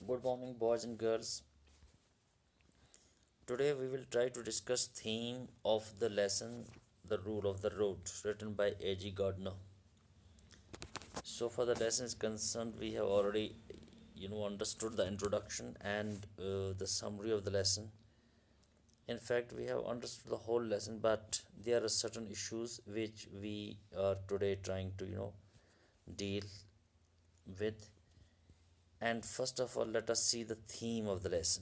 Good morning, boys and girls. Today we will try to discuss theme of the lesson, The Rule of the Road, written by A.G. Gardiner. So, for the lesson is concerned, we have already, understood the introduction and the summary of the lesson. In fact, we have understood the whole lesson, but there are certain issues which we are today trying to, deal with. And first of all, let us see the theme of the lesson.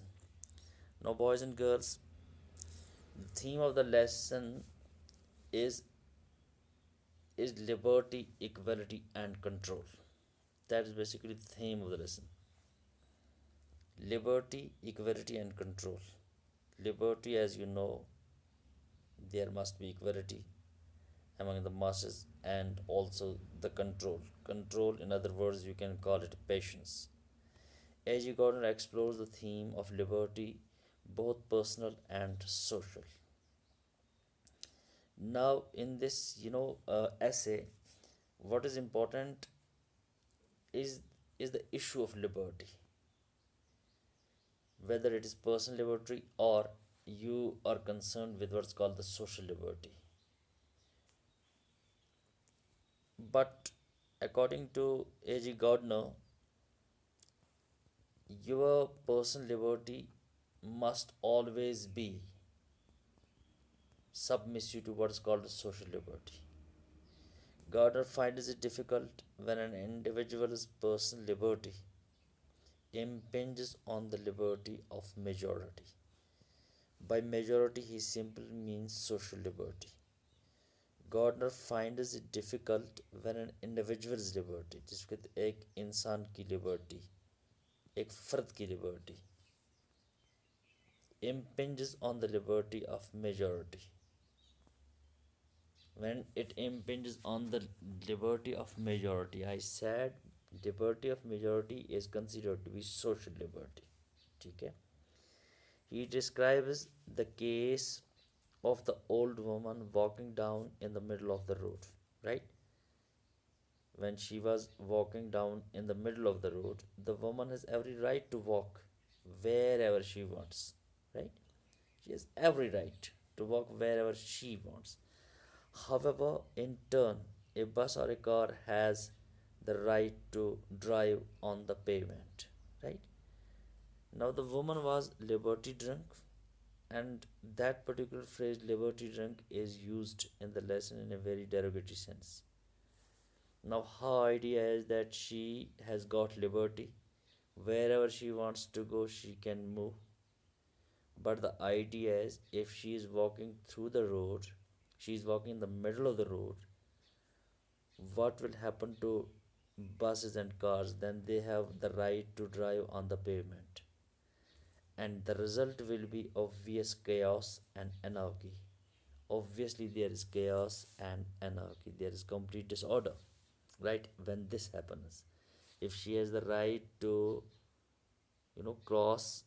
Now, boys and girls, the theme of the lesson is liberty, equality, and control. That is basically the theme of the lesson. Liberty, equality, and control. Liberty, as you know, there must be equality among the masses and also the control. Control, in other words, you can call it patience. A.G. Gardiner explores the theme of liberty, both personal and social. Now, in this, essay, what is important is the issue of liberty, whether it is personal liberty or you are concerned with what's called the social liberty. But according to A.G. Gardner, your personal liberty must always be submissive to what is called social liberty. Gardner finds it difficult when an individual's personal liberty impinges on the liberty of majority. By majority, he simply means social liberty. Gardner finds it difficult when an individual's liberty, जिसको एक इंसान की liberty, एक फर्द की liberty, impinges on the liberty of majority. When it impinges on the liberty of majority, I said liberty of majority is considered to be social liberty. Okay? He describes the case of the old woman walking down in the middle of the road, right? When she was walking down in the middle of the road, the woman has every right to walk wherever she wants, right? She has every right to walk wherever she wants. However, in turn, a bus or a car has the right to drive on the pavement, right? Now, the woman was liberty drunk, and that particular phrase, liberty drunk, is used in the lesson in a very derogatory sense. Now, her idea is that she has got liberty. Wherever she wants to go, she can move. But the idea is if she is walking through the road, she is walking in the middle of the road, what will happen to buses and cars? Then they have the right to drive on the pavement. And the result will be obvious chaos and anarchy. Obviously, there is chaos and anarchy, there is complete disorder, right? When this happens, if she has the right to, cross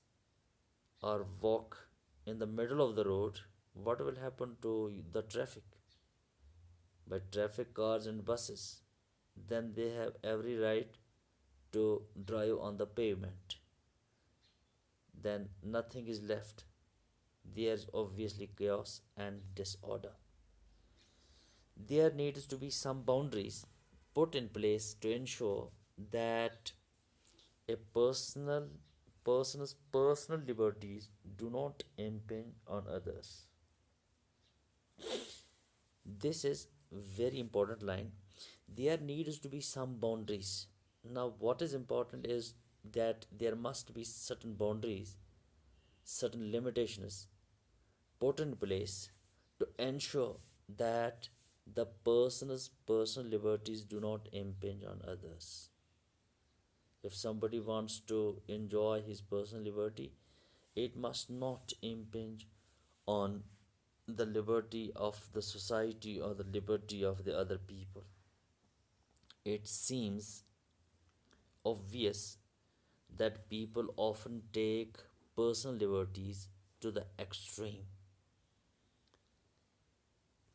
or walk in the middle of the road, what will happen to the traffic? By traffic, cars, and buses, then they have every right to drive on the pavement. Then nothing is left. There's obviously chaos and disorder. There needs to be some boundaries put in place to ensure that a person's personal liberties do not impinge on others. This is very important line. There needs to be some boundaries. Now, what is important is that there must be certain boundaries, certain limitations put in place to ensure that the person's personal liberties do not impinge on others. If somebody wants to enjoy his personal liberty, it must not impinge on the liberty of the society or the liberty of the other people. It seems obvious that people often take personal liberties to the extreme.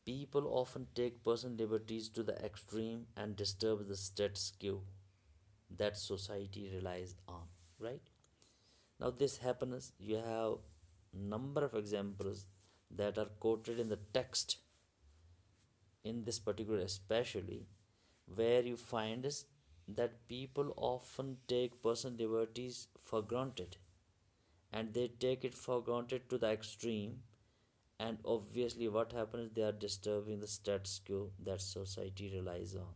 People often take personal liberties to the extreme and disturb the status quo that society relies on, right? Now this happens, you have number of examples that are quoted in the text in this particular especially, where you find is that people often take personal liberties for granted, and they take it for granted to the extreme, and obviously what happens, they are disturbing the status quo that society relies on.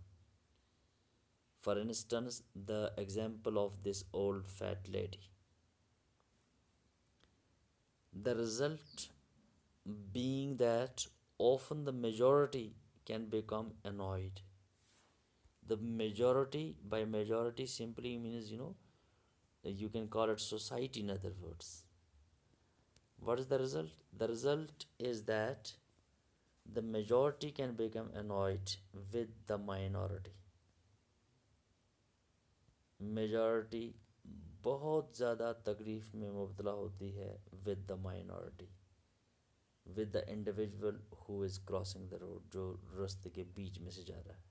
For instance, the example of this old fat lady, the result being that often the majority can become annoyed. The majority, by majority simply means, you can call it society in other words. What is the result? The result is that the majority can become annoyed with the minority. Majority बहुत ज़्यादा तकलीफ़ में मुबतला होती है with the minority, with the individual who is crossing the road, जो रास्ते के बीच में से जा रहा है,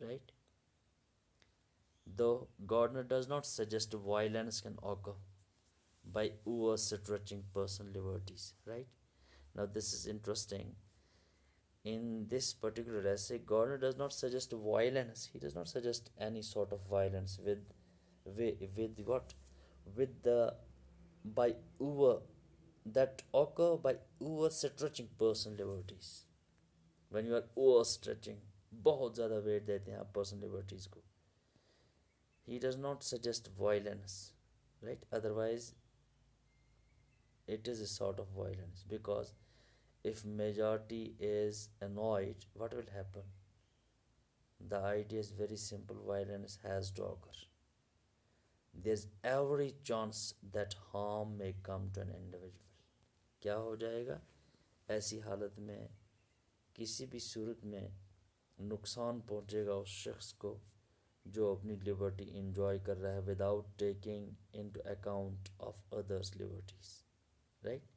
right. Though Gardiner does not suggest violence can occur by overstretching personal liberties, right? Now this is interesting. In this particular essay, Gardiner does not suggest violence. He does not suggest any sort of violence with what? With the by over that occur by overstretching personal liberties. When you are overstretching, बहुत ज़्यादा wait देते हैं आप personal liberties को. He does not suggest violence, right? Otherwise, it is a sort of violence, because if majority is annoyed, what will happen? The idea is very simple: violence has to occur. There's every chance that harm may come to an individual. क्या हो जाएगा? ऐसी हालत में किसी भी सूरत में नुकसान पहुंचेगा उस शख्स को जो अपनी लिबर्टी इंजॉय कर रहा है without taking into account of others liberties, right.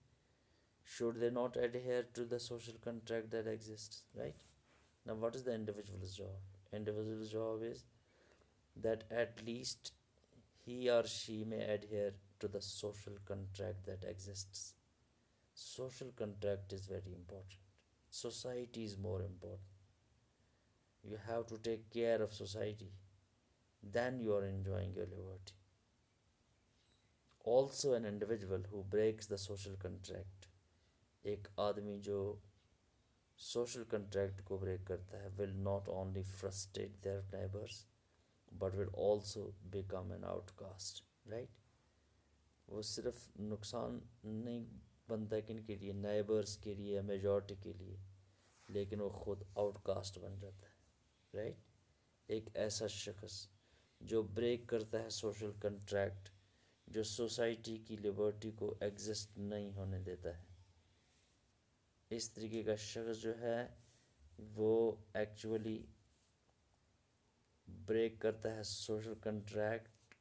Should they not adhere to the social contract that exists, right? Now what is the individual's job? Individual's job is that at least he or she may adhere to the social contract that exists. Social contract is very important. Society is more important. You have to take care of society, then you are enjoying your liberty. Also an individual who breaks the social contract, एक आदमी जो social contract को break करता है, will not only frustrate their neighbours but will also become an outcast, right. वो सिर्फ नुकसान नहीं बनता किन के लिए, नेबर्स के लिए या मेजॉरिटी के लिए, लेकिन वो खुद आउटकास्ट बन जाता है, राइट. एक ऐसा शख्स जो ब्रेक करता है सोशल कंट्रैक्ट, जो सोसाइटी की लिबर्टी को एग्जिस्ट नहीं होने देता है, इस तरीके का शख्स जो है वो एक्चुअली ब्रेक करता है सोशल कंट्रैक्ट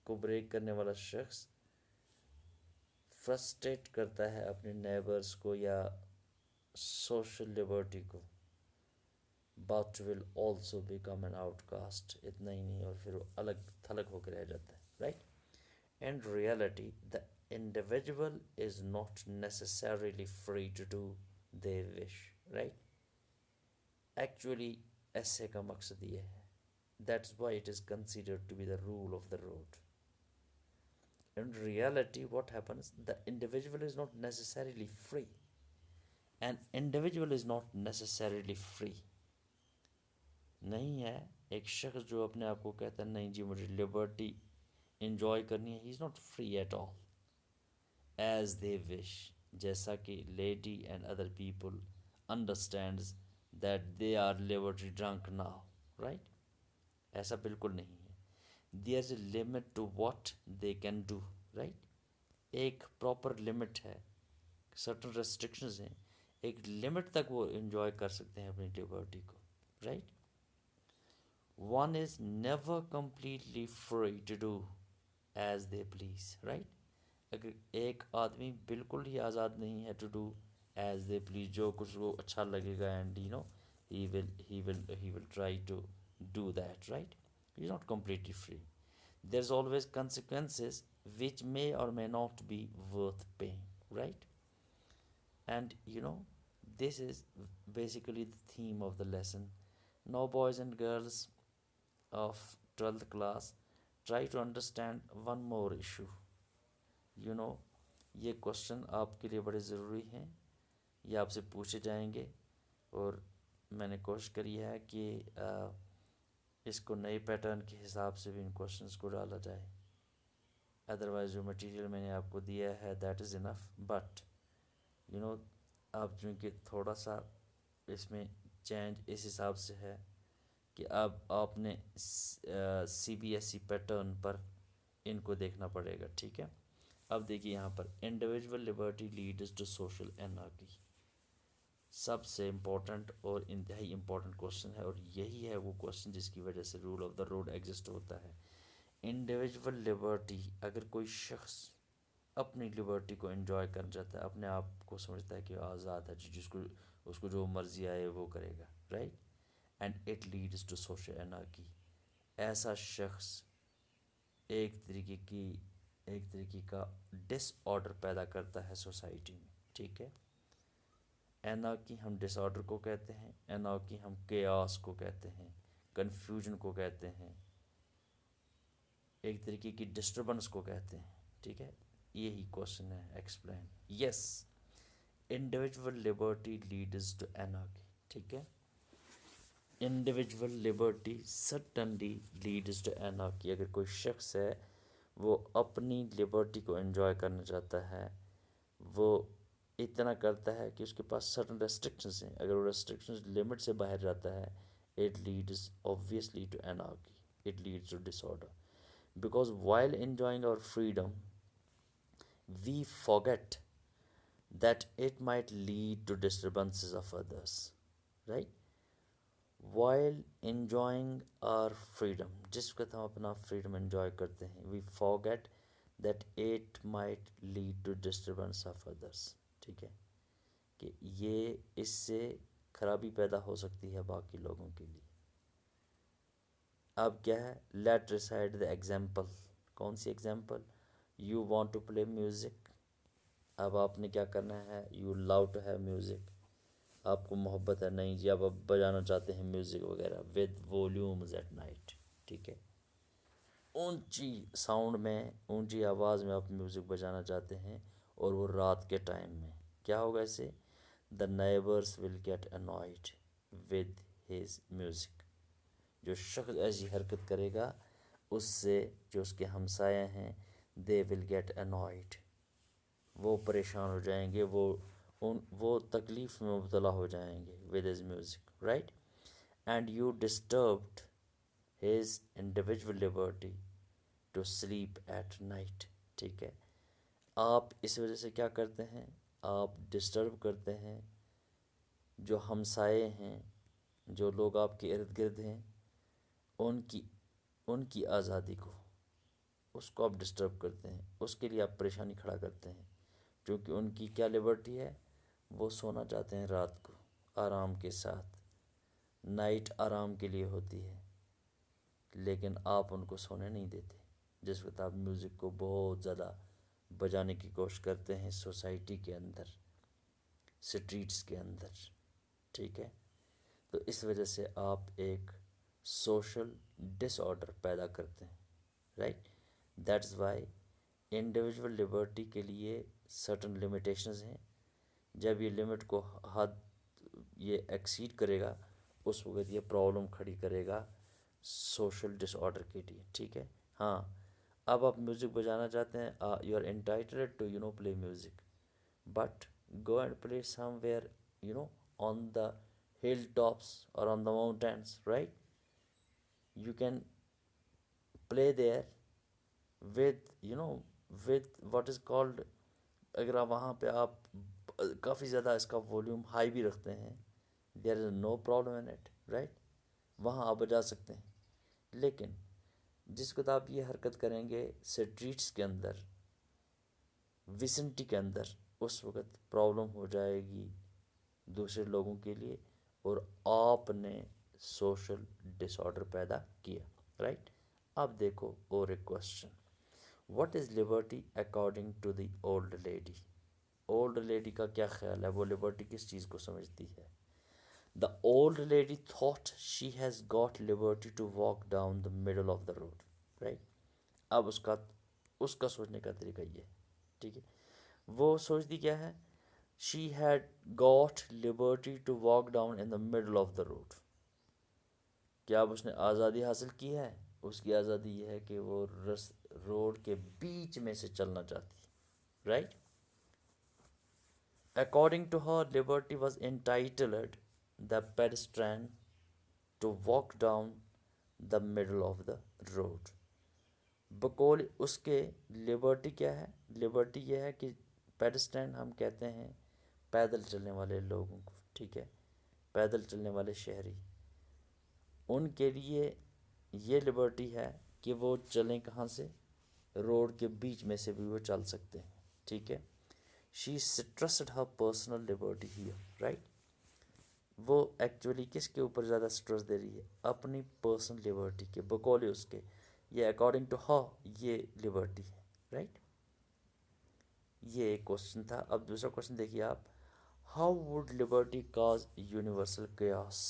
को. ब्रेक करने वाला शख्स फ्रस्ट्रेट करता है अपने नेबर्स को या सोशल लिबर्टी को, but will also become an outcast. इतना ही नहीं, और फिर वो अलग थलग होकर रह जाता है, right. In reality, the individual is not necessarily free to do their wish, right? Actually, ऐसे का मकसद ये है. That's why it is considered to be the rule of the road. In reality, what happens? The individual is not necessarily free. An individual is not necessarily free. नहीं है एक शख्स जो अपने आप को कहता है नहीं जी मुझे लिबर्टी इंजॉय करनी है. He is not free at all as they wish, जैसा कि lady and other people understands that they are liberty drunk now, right. ऐसा बिल्कुल नहीं है. There is a limit to what they can do, right. एक proper limit है, certain restrictions हैं, एक लिमिट तक वो इंजॉय कर सकते हैं अपनी लिबर्टी को, right. One is never completely free to do as they please, right? अगर एक आदमी बिल्कुल ही आज़ाद नहीं है to do as they please, जो कुछ वो अच्छा लगेगा, and he will try to do that, right? He is not completely free. There's always consequences which may or may not be worth paying, right? And this is basically the theme of the lesson. Now, boys and girls of 12th class, try to understand one more issue. you know یہ question آپ کے لیے بڑے ضروری ہیں، یہ آپ سے پوچھے جائیں گے، اور میں نے کوشش کری ہے کہ اس کو نئے پیٹرن کے حساب سے بھی ان کوشچنس کو ڈالا جائے. ادروائز جو مٹیریل میں نے آپ کو دیا ہے دیٹ از انف، بٹ آپ چونکہ تھوڑا سا اس میں چینج اس حساب سے ہے کہ اب آپ نے C B S E pattern پر ان کو دیکھنا پڑے گا. ٹھیک ہے، اب دیکھیے یہاں پر individual liberty leads to social anarchy, سب سے امپورٹنٹ اور انتہائی امپورٹنٹ کوشچن ہے، اور یہی ہے وہ کوشچن جس کی وجہ سے rule of the road exist ہوتا ہے. انڈیویژول لبرٹی، اگر کوئی شخص اپنی لبرٹی کو انجوائے کرنا چاہتا ہے، اپنے آپ کو سمجھتا ہے کہ آزاد ہے، اس کو جو مرضی آئے وہ کرے گا، right, and it leads to social anarchy, ایسا شخص ایک طریقے کا ڈس آرڈر پیدا کرتا ہے سوسائٹی میں. ٹھیک ہے، اینارکی ہم ڈس آرڈر کو کہتے ہیں، اینارکی ہم کیاس کو کہتے ہیں، کنفیوژن کو کہتے ہیں، ایک طریقے کی ڈسٹربنس کو کہتے ہیں. ٹھیک ہے، یہی کوشچن ہے، explain. Yes, individual liberty leads to anarchy. ٹھیک ہے، individual liberty certainly leads to anarchy. اگر کوئی شخص ہے وہ اپنی لبرٹی کو انجوائے کرنا چاہتا ہے، وہ اتنا کرتا ہے کہ اس کے پاس سرٹن ریسٹرکشنز ہیں، اگر وہ ریسٹرکشنز لمٹ سے باہر جاتا ہے it leads obviously to anarchy, it leads to disorder. Because while enjoying our freedom, we forget that it might lead to disturbances of others, right? While enjoying our freedom، جس وقت ہم اپنا freedom enjoy کرتے ہیں، we forget that it might lead to disturbance of others. ٹھیک ہے، کہ یہ اس سے خرابی پیدا ہو سکتی ہے باقی لوگوں کے لیے. اب کیا ہے، لیٹ ریسائڈ دا ایگزامپل. کون سی example? You want to play music. اب آپ نے کیا کرنا ہے، you love to have music, آپ کو محبت ہے، نہیں جی آپ بجانا چاہتے ہیں میوزک وغیرہ ود ولیومز ایٹ نائٹ. ٹھیک ہے، اونچی ساؤنڈ میں، اونچی آواز میں آپ میوزک بجانا چاہتے ہیں، اور وہ رات کے ٹائم میں. کیا ہوگا اس سے؟ The neighbours will get annoyed with his music. جو شخص ایسی حرکت کرے گا اس سے جو اس کے ہمسایہ ہیں دے ول گیٹ انوائڈ، وہ پریشان ہو جائیں گے، وہ تکلیف میں مبتلا ہو جائیں گے with his music, right. And you disturbed his individual liberty to sleep at night. ٹھیک ہے، آپ اس وجہ سے کیا کرتے ہیں، آپ ڈسٹرب کرتے ہیں جو ہمسائے ہیں، جو لوگ آپ کے ارد گرد ہیں، ان کی آزادی کو، اس کو آپ ڈسٹرب کرتے ہیں، اس کے لیے آپ پریشانی کھڑا کرتے ہیں، کیونکہ ان کی کیا لبرٹی ہے، وہ سونا چاہتے ہیں رات کو آرام کے ساتھ. نائٹ آرام کے لیے ہوتی ہے، لیکن آپ ان کو سونے نہیں دیتے. جس وقت آپ میوزک کو بہت زیادہ بجانے کی کوشش کرتے ہیں سوسائٹی کے اندر، سٹریٹس کے اندر. ٹھیک ہے، تو اس وجہ سے آپ ایک سوشل ڈس آرڈر پیدا کرتے ہیں، right. That's why individual Liberty کے لیے سرٹن لمیٹیشنز ہیں. جب یہ لمٹ کو یہ ایکسیڈ کرے گا اس وقت یہ پرابلم کھڑی کرے گا سوشل ڈس آرڈر کے لیے. ٹھیک ہے، ہاں اب آپ میوزک بجانا چاہتے ہیں، you are entitled to play music, but go and play somewhere on the hill tops اور on the mountains, right. You can play there with what is called، اگر آپ وہاں پہ آپ کافی زیادہ اس کا والیوم ہائی بھی رکھتے ہیں there is no problem in it، right، وہاں آپ بجا سکتے ہیں. لیکن جس وقت آپ یہ حرکت کریں گے سٹریٹس کے اندر، ویسنٹی کے اندر، اس وقت پرابلم ہو جائے گی دوسرے لوگوں کے لیے، اور آپ نے سوشل ڈس آرڈر پیدا کیا، رائٹ. اب دیکھو اور ایک question, what is liberty according to the old lady? Old lady کا کیا خیال ہے، وہ لبرٹی کس چیز کو سمجھتی ہے؟ The old lady thought she has got liberty to walk down the middle of the road, right? اب اس کا سوچنے کا طریقہ یہ ہے، ٹھیک ہے؟ وہ سوچتی کیا ہے؟ She had got liberty to walk down in the middle of the road. کیا اب اس نے آزادی حاصل کی ہے؟ اس کی آزادی یہ ہے کہ وہ روڈ کے بیچ میں سے چلنا چاہتی ہے، right? According to her liberty was entitled the pedestrian to walk down the middle of the road. بقول اس کے لبرٹی کیا ہے؟ لبرٹی یہ ہے کہ پیڈسٹرین ہم کہتے ہیں پیدل چلنے والے لوگوں کو، ٹھیک ہے؟ پیدل چلنے والے شہری، ان کے لیے یہ لبرٹی ہے کہ وہ چلیں کہاں سے؟ روڈ کے بیچ میں سے بھی وہ چل سکتے ہیں، ٹھیک ہے؟ شی اسٹرسڈ ہر پرسنل لبرٹی ہیئر، رائٹ؟ وہ ایکچولی کس کے اوپر زیادہ سٹریس دے رہی ہے؟ اپنی پرسنل لبرٹی کے، بقول اس کے، یہ اکارڈنگ ٹو ہر یہ لبرٹی ہے، رائٹ؟ یہ ایک کوشچن تھا. اب دوسرا کوشچن دیکھیے آپ، how would Liberty cause universal chaos?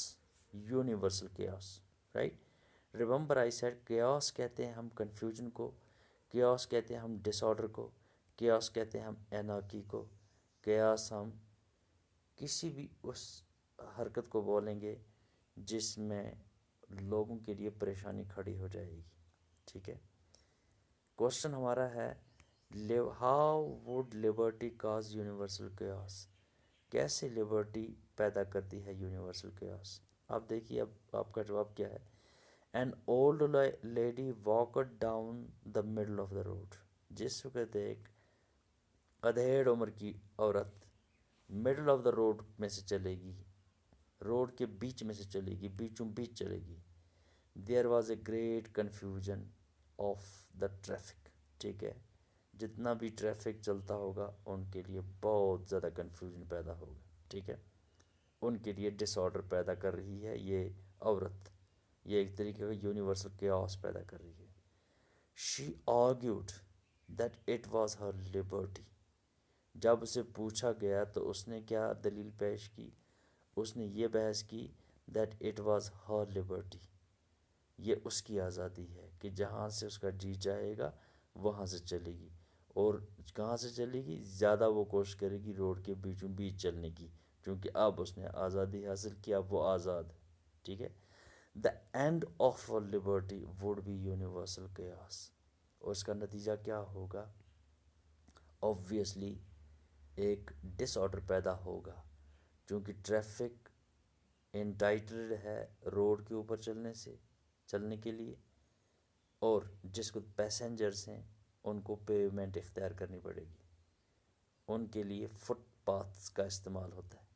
Universal chaos, right? Remember I said chaos کہتے ہیں ہم کنفیوژن کو، کیاس کہتے ہیں ہم ڈس آرڈر کو، کیاس کہتے ہیں ہم اینارکی کو، کیاس ہم کسی بھی اس حرکت کو بولیں گے جس میں لوگوں کے لیے پریشانی کھڑی ہو جائے گی، ٹھیک ہے؟ کوشچن ہمارا ہے how would Liberty cause universal chaos? کیسے لبرٹی پیدا کرتی ہے یونیورسل کیاس؟ آپ دیکھیے اب آپ کا جواب کیا ہے. An old lady walked down the middle of the road. جس وقت ایک ادھیڑ عمر کی عورت مڈل آف دا روڈ میں سے چلے گی، روڈ کے بیچ میں سے چلے گی، بیچوں بیچ چلے گی. There was a great confusion of the traffic, ٹھیک ہے؟ جتنا بھی ٹریفک چلتا ہوگا ان کے لیے بہت زیادہ کنفیوژن پیدا ہوگا، ٹھیک ہے؟ ان کے لیے ڈس آرڈر پیدا کر رہی ہے یہ عورت، یہ ایک طریقے کا یونیورسل کیاس پیدا کر رہی ہے. She argued that it was her liberty. جب اسے پوچھا گیا تو اس نے کیا دلیل پیش کی؟ اس نے یہ بحث کی that it was her Liberty, یہ اس کی آزادی ہے کہ جہاں سے اس کا جی چاہے گا وہاں سے چلے گی. اور کہاں سے چلے گی؟ زیادہ وہ کوشش کرے گی روڈ کے بیچوں بیچ چلنے کی، کیونکہ اب اس نے آزادی حاصل کی، اب وہ آزاد ہے، ٹھیک ہے؟ The end of liberty would be universal chaos. اور اس کا نتیجہ کیا ہوگا؟ آبویسلی ایک ڈس آرڈر پیدا ہوگا، کیونکہ ٹریفک انٹائٹلڈ ہے روڈ کے اوپر چلنے کے لیے، اور جس کو پیسنجرز ہیں ان کو پیومنٹ اختیار کرنی پڑے گی، ان کے لیے فٹ پاتھس کا استعمال ہوتا ہے.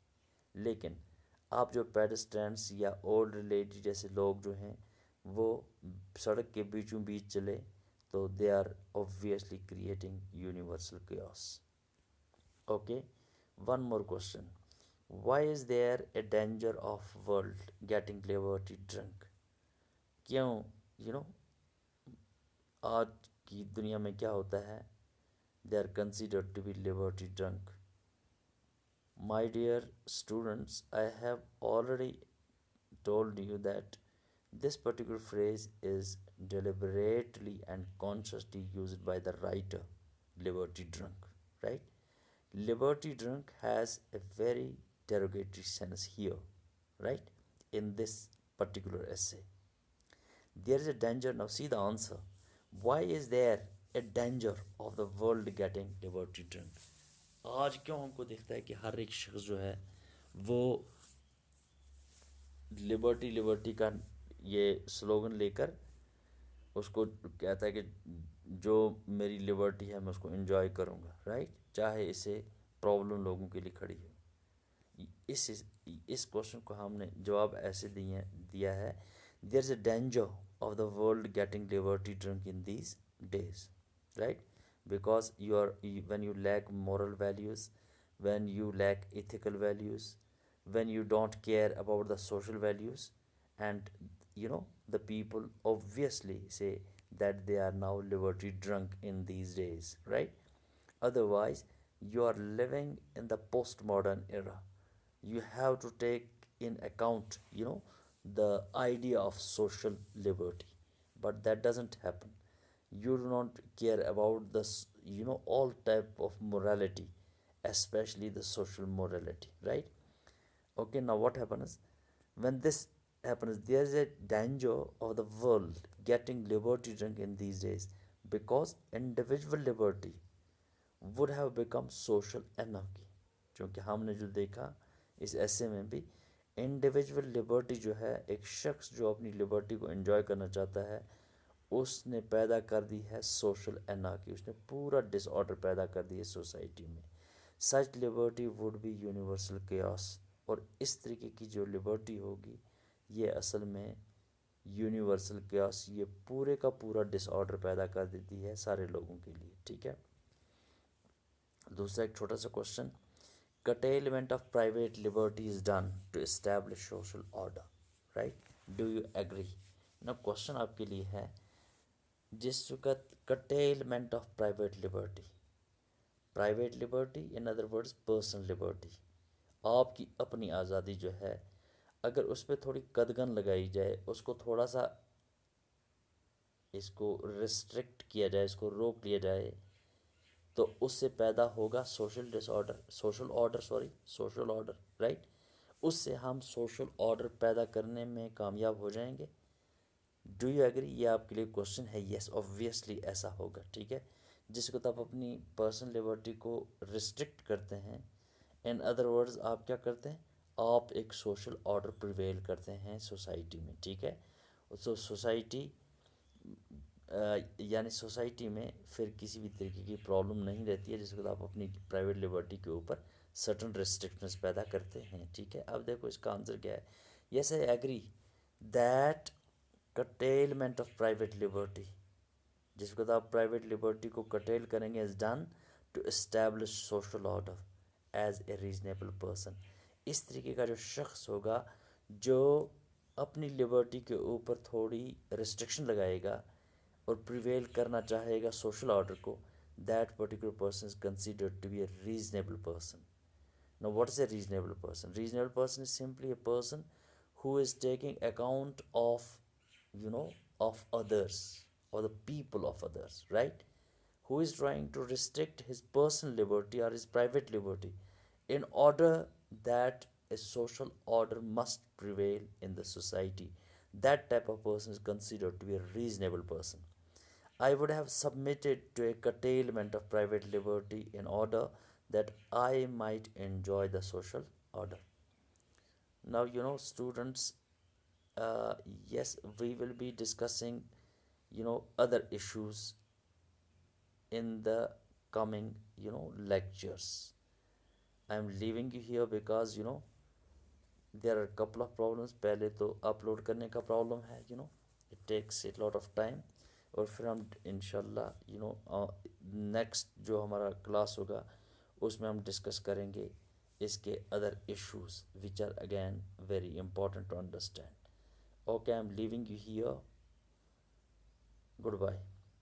لیکن آپ جو پیڈسٹرینس یا اولڈ لیڈی جیسے لوگ جو ہیں وہ سڑک کے بیچوں بیچ چلے تو they are obviously creating universal chaos. Okay, one more question, why is there a danger of world getting liberty drunk? کیوں آج کی دنیا میں کیا ہوتا ہے؟ They are considered to be liberty drunk. My dear students, I have already told you that this particular phrase is deliberately and consciously used by the writer, liberty drunk, right? Liberty drunk has a very derogatory sense here, right? In this particular essay. There is a danger. Now see the answer. Why is there a danger of the world getting liberty drunk? آج کیوں ہم کو دیکھتا ہے کہ ہر ایک شخص جو ہے وہ لبرٹی کا یہ سلوگن لے کر اس کو کہتا ہے کہ جو میری لبرٹی ہے میں اس کو انجوائے کروں گا، رائٹ؟ چاہے اسے پرابلم لوگوں کے لیے کھڑی ہو. اس کوشچن کو ہم نے جواب ایسے دیا ہے، there is a danger of the world getting liberty drunk in these days, right? Because when you lack moral values, when you lack ethical values, when you don't care about the social values, and the people obviously say that they are now liberty drunk in these days, right? Otherwise, you are living in the postmodern era. You have to take in account, the idea of social liberty. But that doesn't happen. You do not care about this, all type of morality, especially the social morality, right? Okay, now what happens? When this happens, there is a danger of the world getting liberty drunk in these days, because individual liberty would have become social anarchy. क्योंकि हमने जो देखा इस ऐसे में भी individual liberty जो है, एक शख्स जो अपनी लिबर्टी को एंजॉय करना चाहता है, उसने पैदा कर दी है सोशल एनार्की, उसने पूरा डिसऑर्डर पैदा कर दी है सोसाइटी में. Such liberty would be universal chaos. और इस तरीके की जो लिबर्टी होगी ये असल में यूनिवर्सल केओस, ये पूरे का पूरा डिसऑर्डर पैदा कर देती है सारे लोगों के लिए. ठीक है. दूसरा एक छोटा सा question, curtailment of private liberty is done to establish social order, right? Do you agree? Now question आपके लिए है, जिस वक्त curtailment of private liberty in other words personal liberty, आपकी अपनी आज़ादी जो है, अगर उस पर थोड़ी कदगन लगाई जाए, उसको थोड़ा सा इसको रिस्ट्रिक्ट किया जाए, इसको रोक लिया जाए, तो उससे पैदा होगा सोशल ऑर्डर, राइट? उससे हम सोशल ऑर्डर पैदा करने में कामयाब हो जाएंगे. Do you agree? ये आपके लिए क्वेश्चन है. यस, ऑब्वियसली ऐसा होगा. ठीक है. जिसको तो आप अपनी पर्सनल लिबर्टी को रिस्ट्रिक्ट करते हैं, इन अदर वर्ड्स आप क्या करते हैं, आप एक सोशल ऑर्डर प्रिवेल करते हैं सोसाइटी में. ठीक है. तो सोसाइटी यानी सोसाइटी में फिर किसी भी तरीके की प्रॉब्लम नहीं रहती है, जिसको आप अपनी प्राइवेट लिबर्टी के ऊपर सर्टन रेस्ट्रिक्शंस पैदा करते हैं. ठीक है. अब देखो इसका आंसर क्या है. Yes, I agree that curtailment of private liberty, जिसको आप प्राइवेट लिबर्टी को curtail करेंगे, is done to establish social order as a reasonable person. इस तरीके का जो शख्स होगा जो अपनी लिबर्टी के ऊपर थोड़ी रिस्ट्रिक्शन लगाएगा और प्रिवेल करना चाहेगा सोशल ऑर्डर को, that particular person is considered to be a reasonable person. Now what is a reasonable person? Reasonable person is simply a person who is taking account of of others or the people of others, right? Who is trying to restrict his personal liberty or his private liberty in order that a social order must prevail in the society. That type of person is considered to be a reasonable person. I would have submitted to a curtailment of private liberty in order that I might enjoy the social order. Now, students, yes, we will be discussing, other issues in the coming, lectures. I am leaving you here because, there are a couple of problems. पहले तो upload करने का problem है, it takes a lot of time. और फिर हम इंशाल्लाह next जो हमारा क्लास होगा उसमें हम डिस्कस करेंगे इसके other issues which are again very important to understand. Okay, I am leaving you here. Good bye.